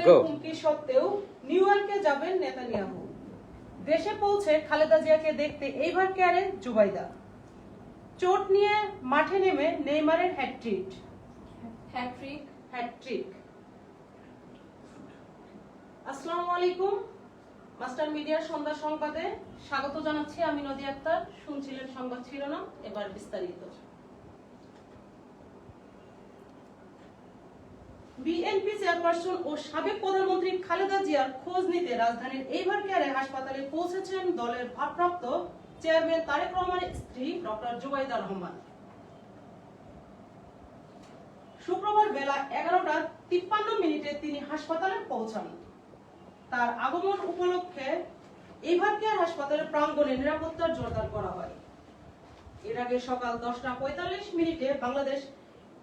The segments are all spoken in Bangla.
হুমকি সত্ত্বেও নিউ ইয়র্কে যাবেন নেতানিয়াহু। দেশে পৌঁছে খালেদা জিয়াকে দেখতে এইবার কেয়ারে জুবাইদা। চোট নিয়ে মাঠে নেমে নেইমারের হ্যাটট্রিক। আসসালামু আলাইকুম, মাস্টার মিডিয়ার সন্ধ্যা সংবাদে স্বাগত জানাচ্ছি। আমি নদী আক্তার। শুনছিলেন সংবাদ শিরোনাম, এবার বিস্তারিত। বিএনপি চেয়ারপারসন ও সাবেক প্রধানমন্ত্রী খালেদা জিয়ার খোঁজ নিতে রাজধানীর এইবার কেয়ারে হাসপাতালে পৌঁছেছেন দলের ভারপ্রাপ্ত চেয়ারম্যান তারেক রহমানের স্ত্রী ডক্টর জুবাইদা রহমান। শুক্রবার বেলা 11:53 তিনি হাসপাতালে পৌঁছান। তার আগমন উপলক্ষে এইবার কেয়ার হাসপাতালের প্রাঙ্গণে নিরাপত্তার জোরদার করা হয়। এর আগে সকাল 10:45 বাংলাদেশ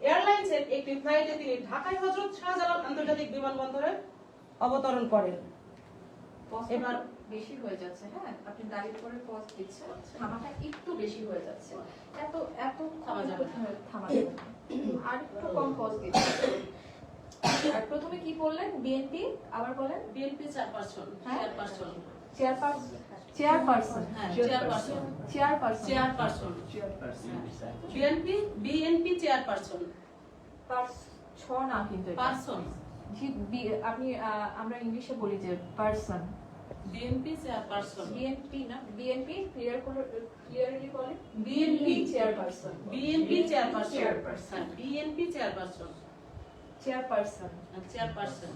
এয়ারলাইন্সের একটি ফ্লাইটে তিনি ঢাকায় হযরত শাহজালাল আন্তর্জাতিক বিমানবন্দরে অবতরণ করেন। এবার বেশি হয়ে যাচ্ছে। হ্যাঁ, আপনি দাঁড়িয়ে পরে পজ দিচ্ছেন, থামাটা একটু বেশি হয়ে যাচ্ছে। এত থামা যাবে না, আর একটু কম পজ দিচ্ছেন। আর প্রথমে কি বললেন? বিএনপি, আবার বলেন। BNP chairperson. BNP chairperson. না কিন্তু পারসন। আপনি আমরা ইংলিশে বলি যে পারসন। BNP chairperson. বিএনপি না, বিএনপি ক্লিয়ারলি বলেন। BNP chairperson. BNP chairperson. BNP chairperson. Chairperson. Chairperson.